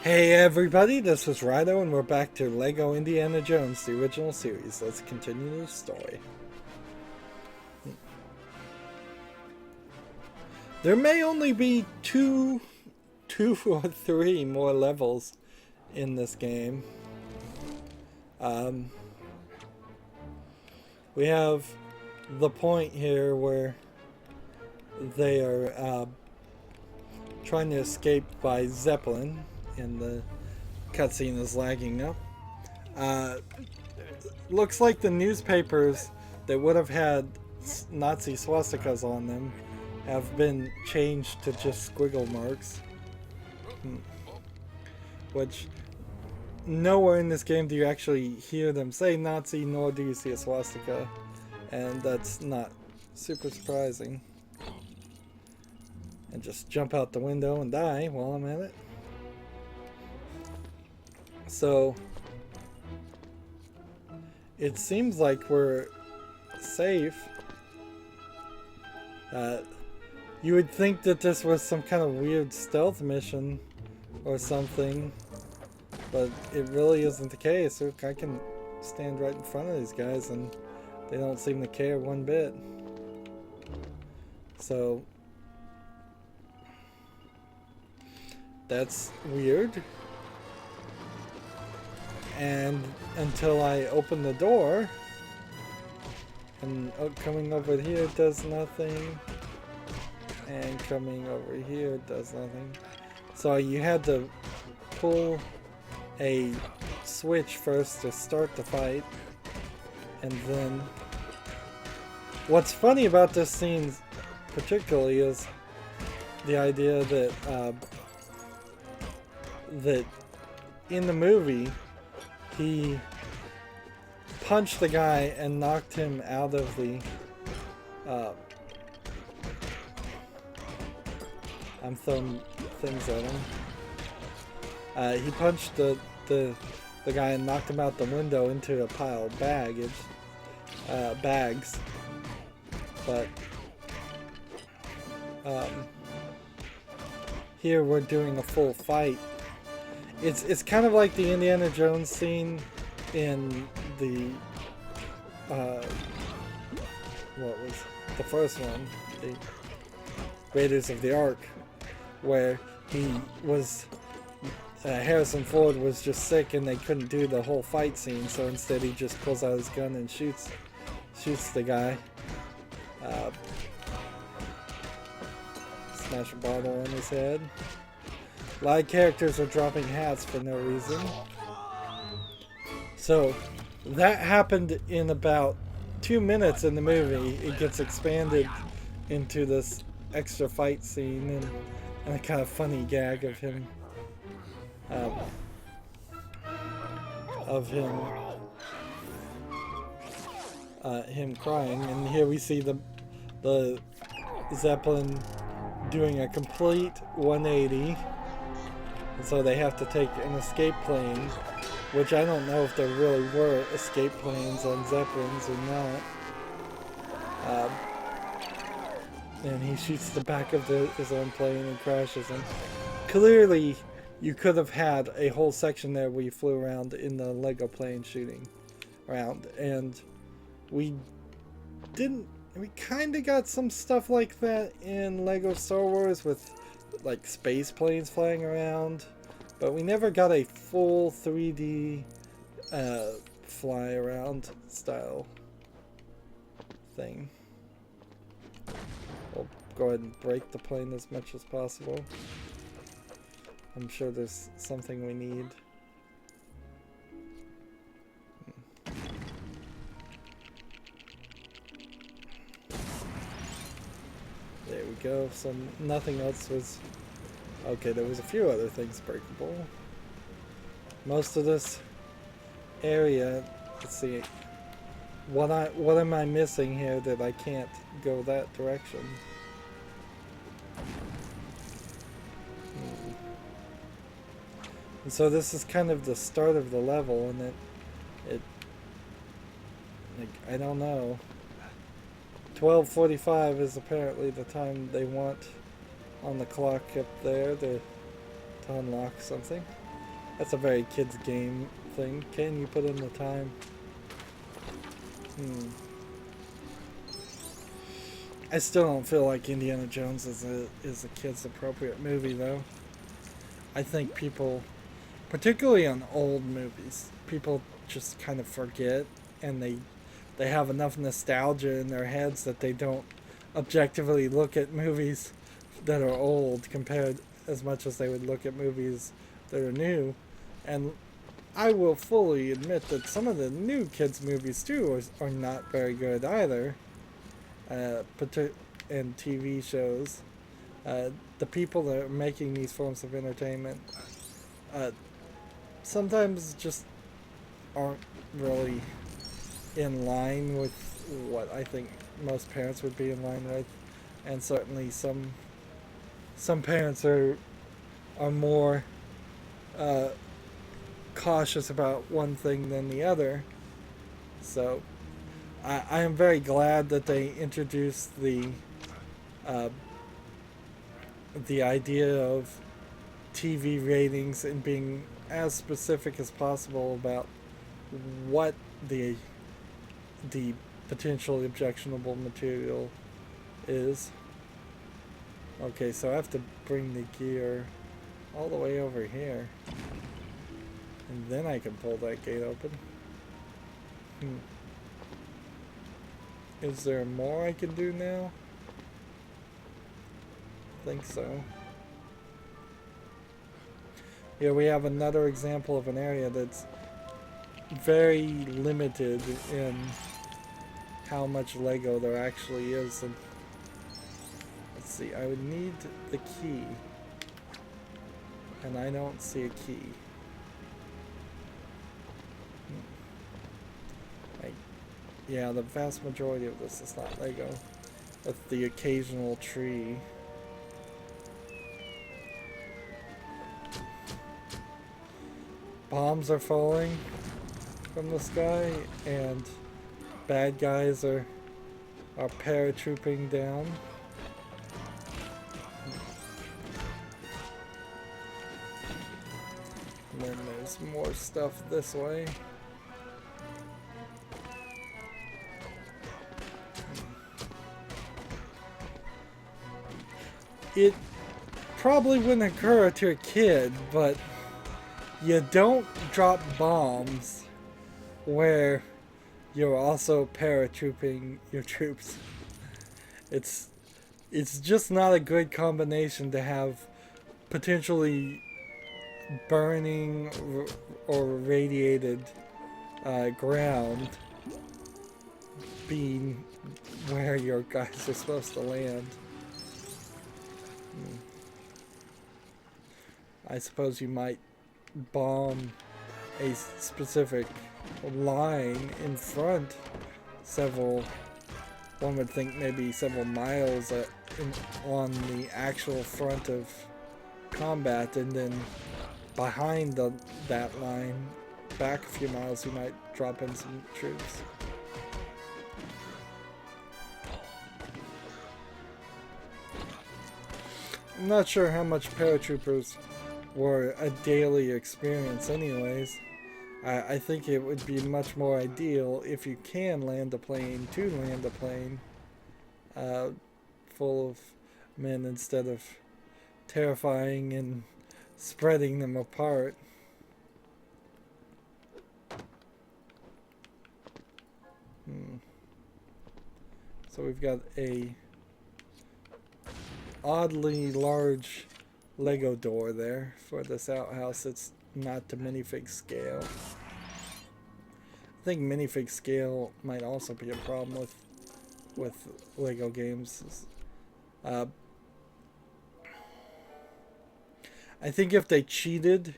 Hey everybody, this is Rydo and we're back to LEGO Indiana Jones, the original series. Let's continue the story. There may only be two or three more levels in this game. We have the point here where they are trying to escape by Zeppelin, and the cutscene is lagging up. Looks like the newspapers that would have had Nazi swastikas on them have been changed to just squiggle marks. Which, nowhere in this game do you actually hear them say Nazi, nor do you see a swastika. And that's not super surprising. And just jump out the window and die while I'm at it. So, it seems like we're safe. You would think that this was some kind of weird stealth mission or something, but it really isn't the case. Look, I can stand right in front of these guys and they don't seem to care one bit. So, that's weird. And until I open the door, and coming over here does nothing, and coming over here does nothing. So you had to pull a switch first to start the fight, and then what's funny about this scene particularly is the idea that that in the movie he punched the guy and knocked him out of the I'm throwing things at him. He punched the guy and knocked him out the window into a pile of bags. But here we're doing a full fight. It's kind of like the Indiana Jones scene in the what was the first one, the Raiders of the Ark, where he was Harrison Ford was just sick and they couldn't do the whole fight scene, so instead he just pulls out his gun and shoots the guy. Smash a bottle on his head. A lot of characters are dropping hats for no reason. So that happened in about 2 minutes in the movie. It gets expanded into this extra fight scene and a kind of funny gag of him him crying. And here we see the Zeppelin doing a complete 180. And so they have to take an escape plane, which I don't know if there really were escape planes on Zeppelins or not. And he shoots the back of his own plane and crashes him. Clearly, you could have had a whole section there where you flew around in the Lego plane shooting around. And we didn't... We kind of got some stuff like that in Lego Star Wars with like space planes flying around, but we never got a full 3D fly around style thing. We'll go ahead and break the plane as much as possible. I'm sure there's something we need. There we go. So nothing else was... Okay, there was a few other things breakable. Most of this area... Let's see. What am I missing here that I can't go that direction? And so this is kind of the start of the level, and it like, I don't know. 12:45 is apparently the time they want on the clock up there to unlock something. That's a very kids game thing. Can you put in the time? I still don't feel like Indiana Jones is a kids appropriate movie though. I think people, particularly on old movies, people just kind of forget, and they have enough nostalgia in their heads that they don't objectively look at movies that are old compared as much as they would look at movies that are new. And I will fully admit that some of the new kids movies too are not very good either. And TV shows, the people that are making these forms of entertainment sometimes just aren't really in line with what I think most parents would be in line with, and certainly some parents are more cautious about one thing than the other. So I am very glad that they introduced the idea of TV ratings and being as specific as possible about what the potentially objectionable material is. Okay, so I have to bring the gear all the way over here, and then I can pull that gate open. Is there more I can do now? I think so. Here we have another example of an area that's very limited in how much Lego there actually is. And let's see, I would need the key, and I don't see a key. Yeah, the vast majority of this is not Lego, with the occasional tree. Bombs are falling from the sky, and bad guys are paratrooping down. And then there's more stuff this way. It probably wouldn't occur to a kid, but you don't drop bombs where you're also paratrooping your troops. It's just not a good combination to have potentially burning or radiated ground being where your guys are supposed to land. I suppose you might bomb a specific line in front one would think maybe several miles on the actual front of combat, and then behind that line, back a few miles, you might drop in some troops. I'm not sure how much paratroopers were a daily experience anyways. I think it would be much more ideal if you can land a plane to land a plane full of men instead of terrifying and spreading them apart. So we've got a oddly large Lego door there for this outhouse. It's not to minifig scale. I think minifig scale might also be a problem with Lego games. I think if they cheated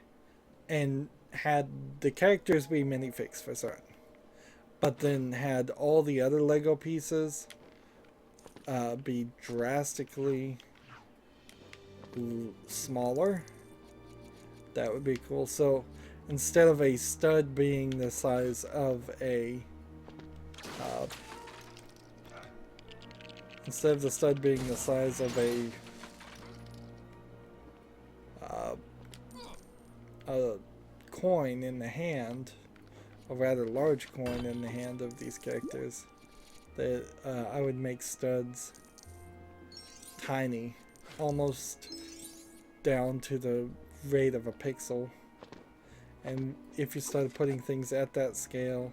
and had the characters be minifigs for certain, but then had all the other Lego pieces be drastically smaller, that would be cool. So instead of a stud being the size of a instead of the stud being the size of a coin in the hand, a rather large coin in the hand of these characters, that I would make studs tiny, almost down to the rate of a pixel. And if you started putting things at that scale,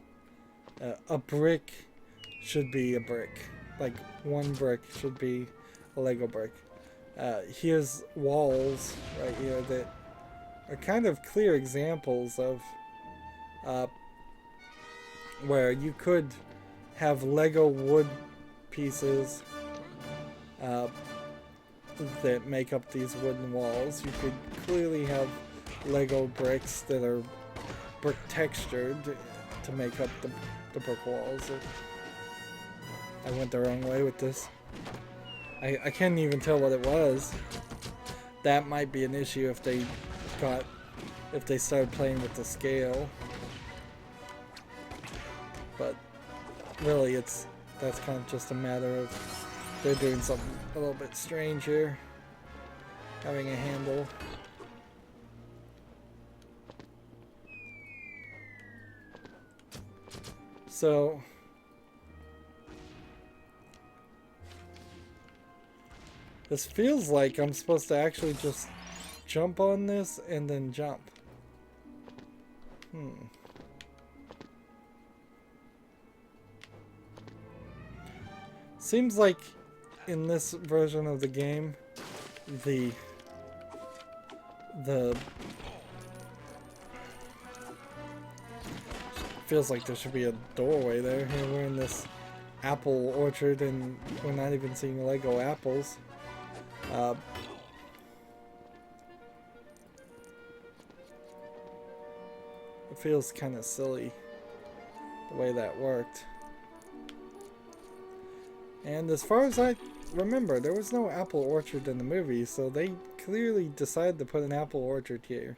a brick should be a brick. Like one brick should be a Lego brick. Here's walls right here that are kind of clear examples of where you could have Lego wood pieces that make up these wooden walls. You could clearly have Lego bricks that are brick textured to make up the brick walls. I went the wrong way with this. I can't even tell what it was. That might be an issue if they started playing with the scale. But really that's kind of just a matter of they're doing something a little bit strange here. Having a handle. So this feels like I'm supposed to actually just jump on this and then jump. Seems like in this version of the game, the feels like there should be a doorway there. Here we're in this apple orchard and we're not even seeing Lego apples. It feels kind of silly the way that worked. And as far as I remember, there was no apple orchard in the movie, so they clearly decided to put an apple orchard here.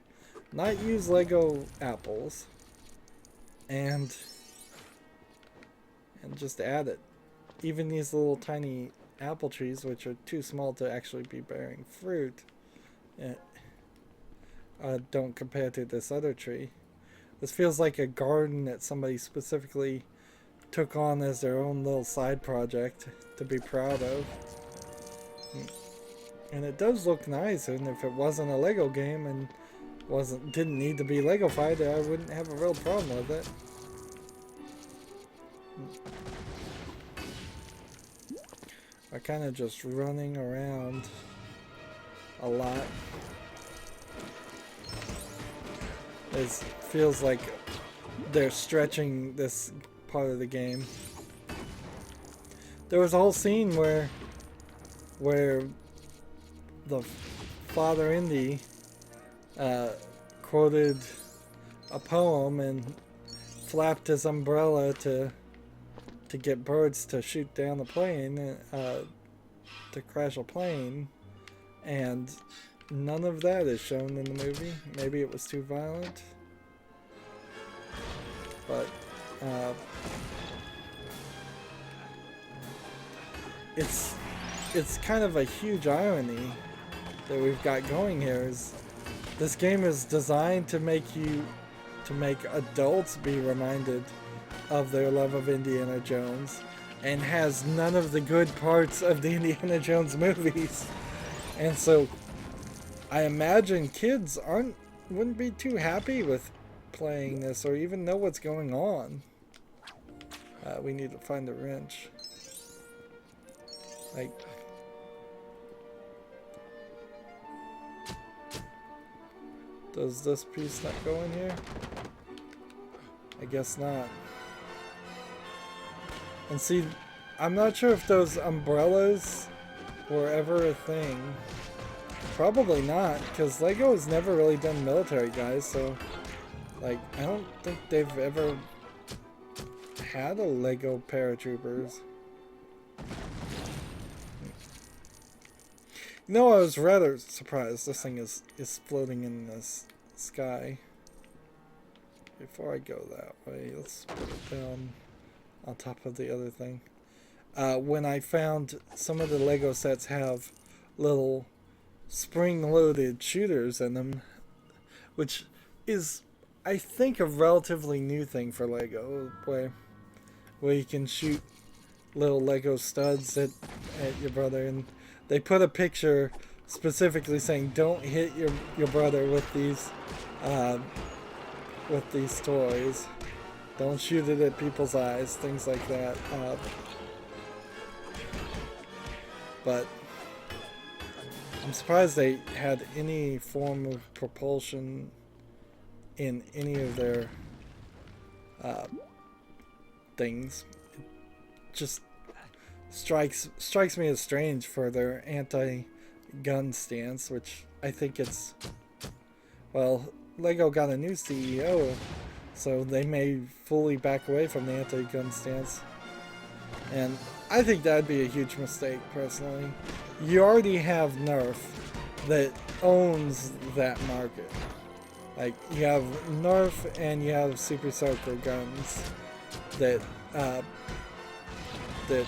Not use Lego apples. And just add it. Even these little tiny apple trees, which are too small to actually be bearing fruit, don't compare to this other tree. This feels like a garden that somebody specifically took on as their own little side project to be proud of. And it does look nice, and if it wasn't a Lego game and didn't need to be Lego-fied, I wouldn't have a real problem with it. I'm kind of just running around a lot. It feels like they're stretching this part of the game. There was a whole scene where the father Indy quoted a poem and flapped his umbrella to get birds to shoot down the plane, to crash a plane, and none of that is shown in the movie. Maybe it was too violent, but it's kind of a huge irony that we've got going here. Is this game is designed to make adults be reminded of their love of Indiana Jones, and has none of the good parts of the Indiana Jones movies. And so I imagine kids wouldn't be too happy with playing this or even know what's going on. We need to find a wrench. Like, does this piece not go in here? I guess not. And see, I'm not sure if those umbrellas were ever a thing. Probably not, because Lego has never really done military guys, so like I don't think they've ever had a Lego paratroopers. No, I was rather surprised this thing is floating in this sky. Before I go that way, let's put it down on top of the other thing. When I found some of the Lego sets have little spring-loaded shooters in them, which is I think, a relatively new thing for Lego, where you can shoot little Lego studs at your brother, and they put a picture specifically saying don't hit your brother uh, with these toys. Don't shoot it at people's eyes, things like that. But I'm surprised they had any form of propulsion in any of their things. It just strikes me as strange for their anti-gun stance, which I think it's, well, Lego got a new CEO, so they may fully back away from the anti-gun stance, and I think that'd be a huge mistake personally. You already have Nerf that owns that market. Like, you have Nerf and you have Super Soaker guns that that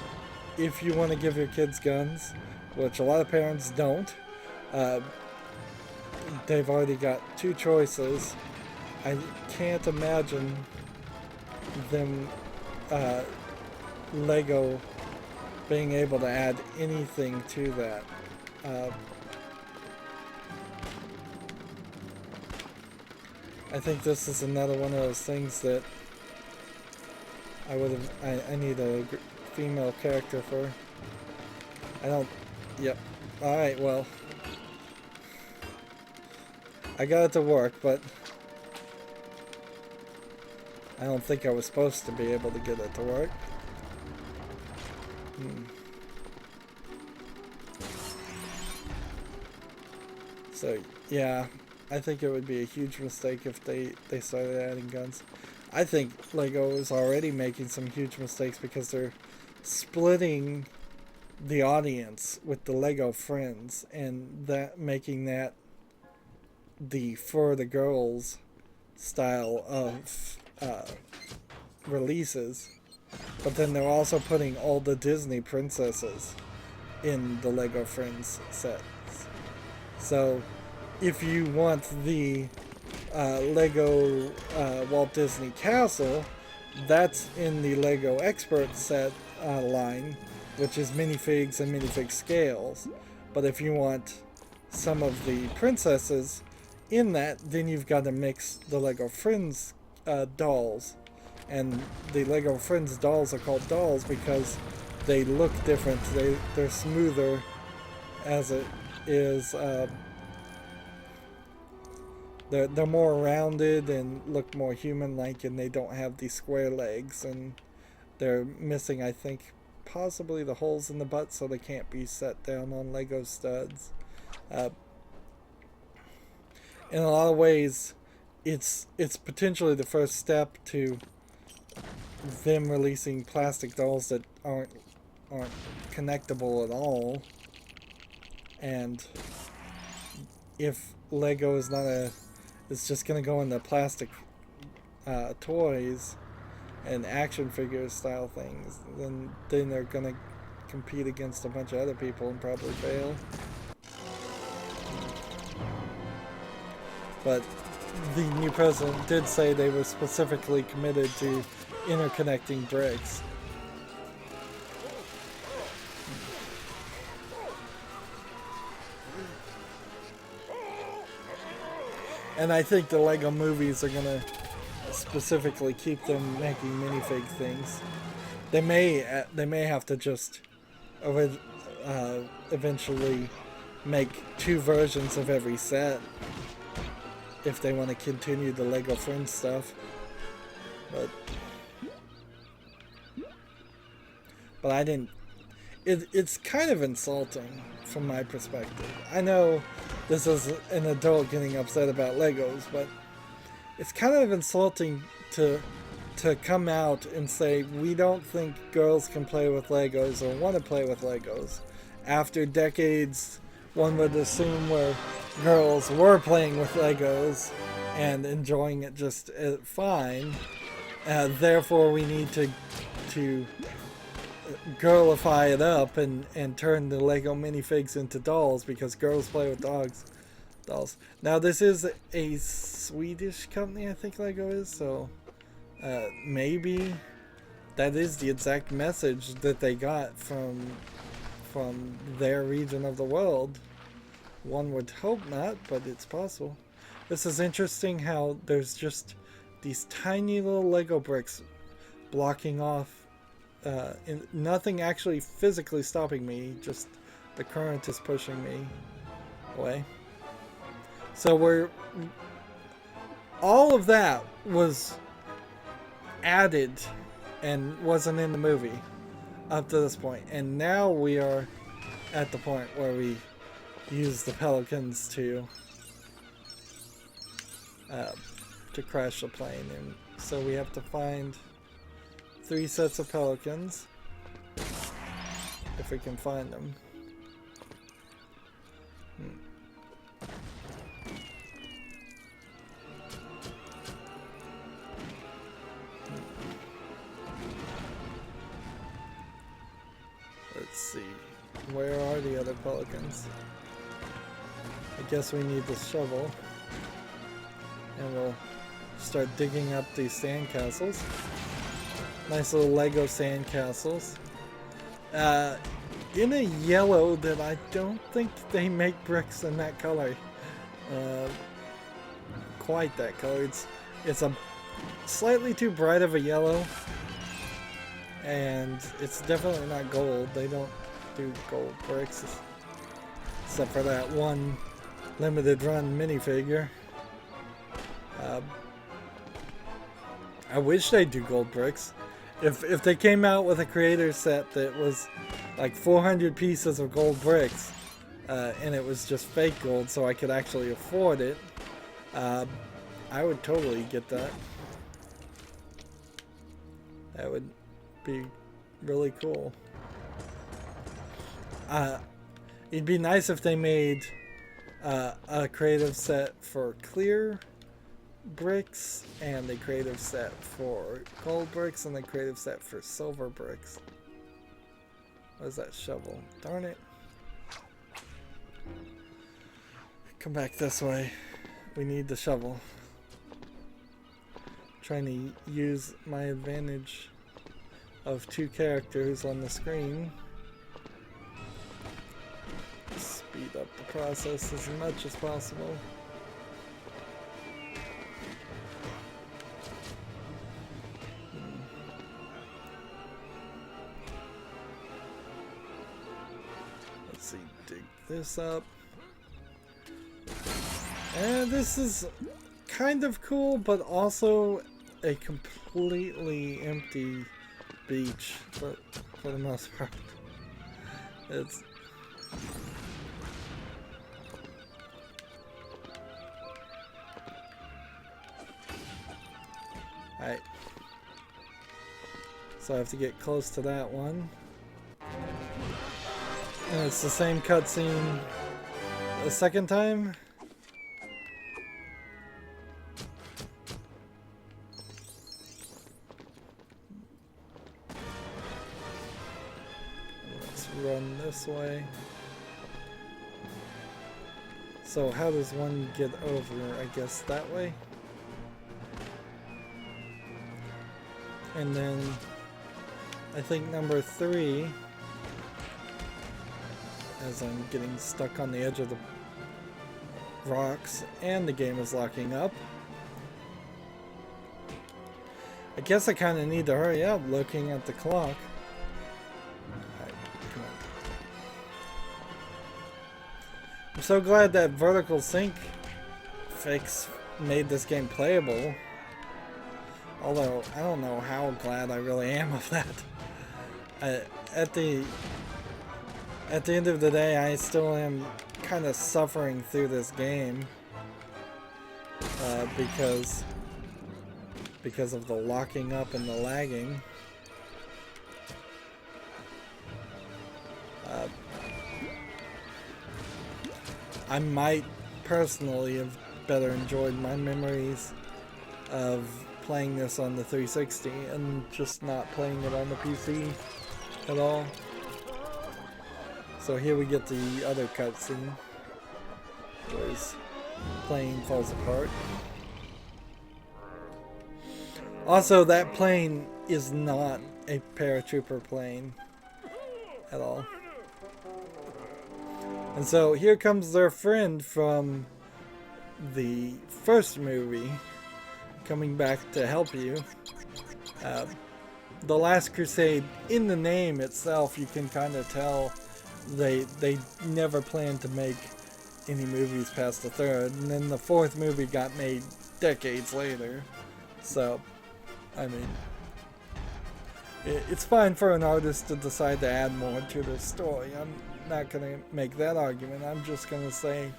if you want to give your kids guns, which a lot of parents don't, they've already got two choices. I can't imagine them Lego being able to add anything to that. I think this is another one of those things that I need a female character for. I don't. Yep. Alright, well. I got it to work, but I don't think I was supposed to be able to get it to work. So, yeah, I think it would be a huge mistake if they started adding guns. I think Lego is already making some huge mistakes because they're splitting the audience with the Lego Friends, and that making that the for the girls style of releases. But then they're also putting all the Disney princesses in the Lego Friends sets. So if you want the Lego Walt Disney Castle, that's in the Lego Expert set line, which is minifigs and minifig scales. But if you want some of the princesses in that, then you've got to mix the Lego Friends dolls. And the Lego Friends dolls are called dolls because they look different. They're smoother as it is. They're more rounded and look more human-like, and they don't have these square legs, and they're missing, I think, possibly the holes in the butt, so they can't be set down on Lego studs. In a lot of ways, it's potentially the first step to them releasing plastic dolls that aren't connectable at all. And if Lego is it's just gonna go into plastic toys and action figure style things, then they're gonna compete against a bunch of other people and probably fail. But the new president did say they were specifically committed to interconnecting bricks. And I think the Lego movies are gonna specifically keep them making minifig things. They may have to just eventually make two versions of every set if they want to continue the Lego Friends stuff. But I didn't. It's kind of insulting from my perspective. I know this is an adult getting upset about Legos, but it's kind of insulting to come out and say we don't think girls can play with Legos or want to play with Legos after decades, one would assume, where girls were playing with Legos and enjoying it just fine. Therefore, we need to girlify it up and turn the Lego minifigs into dolls because girls play with dogs. dolls. Now this is a Swedish company, I think Lego is, so maybe that is the exact message that they got from their region of the world. One would hope not, but it's possible. This is interesting how there's just these tiny little Lego bricks blocking off, nothing actually physically stopping me, just the current is pushing me away. So all of that was added and wasn't in the movie up to this point, and now we are at the point where we use the pelicans to crash the plane, and so we have to find 3 sets of pelicans if we can find them. Let's see, where are the other pelicans? I guess we need the shovel, and we'll start digging up these sandcastles. Nice little Lego sandcastles. In a yellow that I don't think they make bricks in that color. Quite that color. It's a slightly too bright of a yellow, and it's definitely not gold. They don't do gold bricks, except for that one limited run minifigure. I wish they'd do gold bricks. If they came out with a creator set that was like 400 pieces of gold bricks, and it was just fake gold so I could actually afford it, I would totally get that. That would be really cool. It'd be nice if they made a creative set for clear bricks and a creative set for gold bricks and a creative set for silver bricks. What is that shovel? Darn it. Come back this way. We need the shovel. Trying to use my advantage of 2 characters on the screen. Speed up the process as much as possible. Let's see, dig this up. And this is kind of cool, but also a completely empty beach, but for the most part. It's alright. So I have to get close to that one. And it's the same cutscene a second time. Let's run this way. So how does one get over? I guess that way. And then I think number 3, as I'm getting stuck on the edge of the rocks and the game is locking up. I guess I kind of need to hurry up looking at the clock. Alright, come on. I'm so glad that vertical sync fix made this game playable. Although, I don't know how glad I really am of that. At the end of the day, I still am kind of suffering through this game. Because of the locking up and the lagging. I might personally have better enjoyed my memories of playing this on the 360 and just not playing it on the PC at all. So here we get the other cutscene. Where's plane falls apart. Also, that plane is not a paratrooper plane at all. And so here comes their friend from the first movie coming back to help you. The Last Crusade, in the name itself, you can kind of tell they never planned to make any movies past the third, and then the fourth movie got made decades later. So, I mean, it's fine for an artist to decide to add more to the story. I'm not going to make that argument. I'm just going to say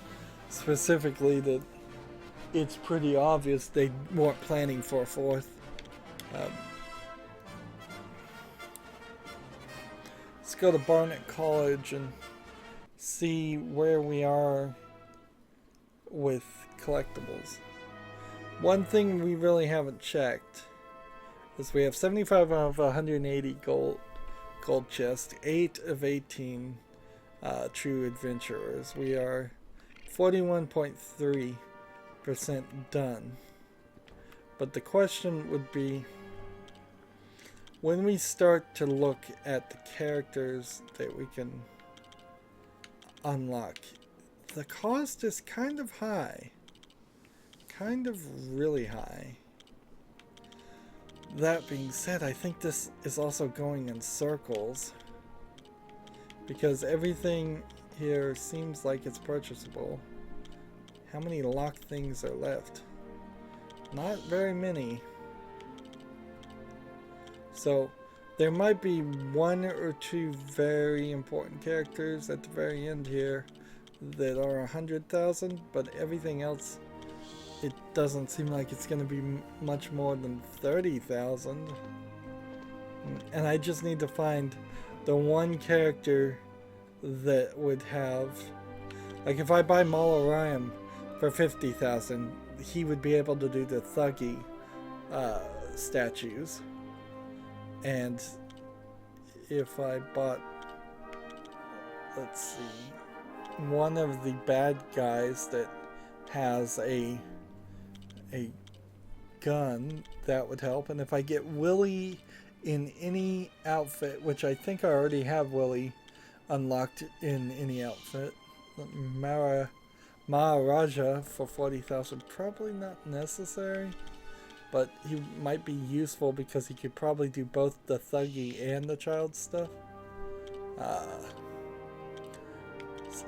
specifically that it's pretty obvious they weren't planning for a fourth. Let's go to Barnet College and see where we are with collectibles. One thing we really haven't checked is we have 75 of 180 gold chest, 8 of 18 true adventurers. We are 41.3% done. But the question would be, when we start to look at the characters that we can unlock, the cost is kind of high. Kind of really high. That being said, I think this is also going in circles, because everything here seems like it's purchasable. How many locked things are left? Not very many. So there might be 1 or 2 very important characters at the very end here that are 100,000, but everything else, it doesn't seem like it's going to be much more than 30,000. And I just need to find the one character that would have, like, if I buy Maul Orion for 50,000, he would be able to do the Thuggy statues. And if I bought, let's see, one of the bad guys that has a gun, that would help. And if I get Willy in any outfit, which I think I already have Willy unlocked in any outfit, Maharaja for 40,000, probably not necessary. But he might be useful because he could probably do both the Thuggy and the child stuff. A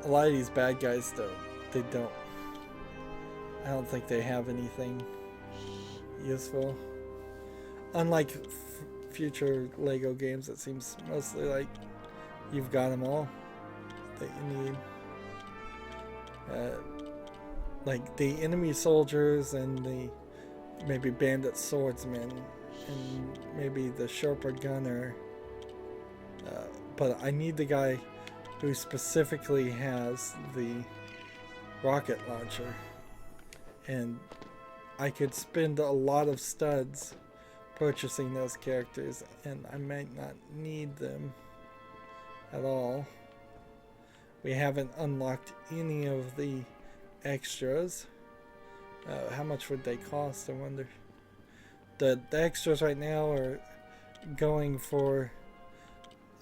lot of these bad guys, though, I don't think they have anything useful. Unlike future Lego games, it seems mostly like you've got them all that you need. Like the enemy soldiers and the maybe bandit swordsman and maybe the sharper gunner, but I need the guy who specifically has the rocket launcher, and I could spend a lot of studs purchasing those characters, and I might not need them at all. We haven't unlocked any of the extras. How much would they cost, I wonder? The extras right now are going for,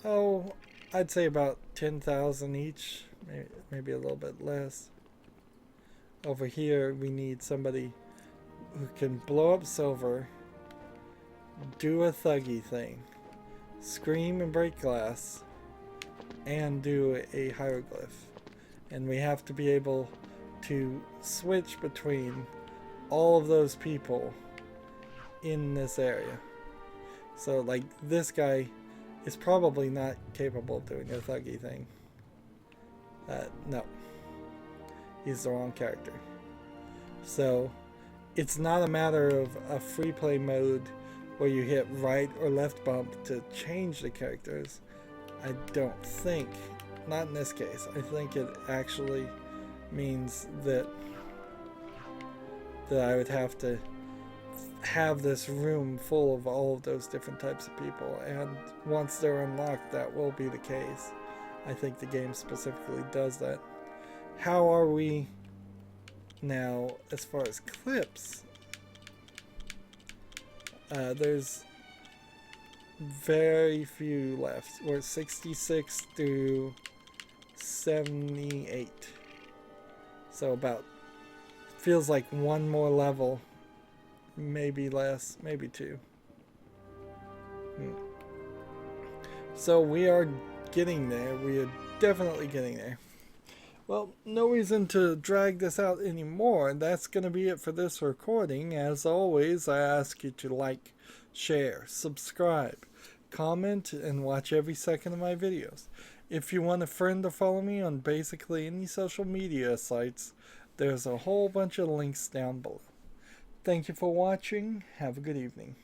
I'd say about 10,000 each, maybe a little bit less. Over here we need somebody who can blow up silver, do a Thuggy thing, scream and break glass, and do a hieroglyph. And we have to be able to switch between all of those people in this area. So like this guy is probably not capable of doing a Thuggy thing. No, he's the wrong character. So it's not a matter of a free play mode where you hit right or left bump to change the characters. I don't think, not in this case. I think it actually means that I would have to have this room full of all of those different types of people, and once they're unlocked, that will be the case. I think the game specifically does that. How are we Now, as far as clips, there's very few left. We're 66 through 78. So about, feels like one more level, maybe less, maybe two. So we are getting there. We are definitely getting there. Well, no reason to drag this out anymore. That's going to be it for this recording. As always, I ask you to like, share, subscribe, comment, and watch every second of my videos. If you want a friend to follow me on basically any social media sites, there's a whole bunch of links down below. Thank you for watching. Have a good evening.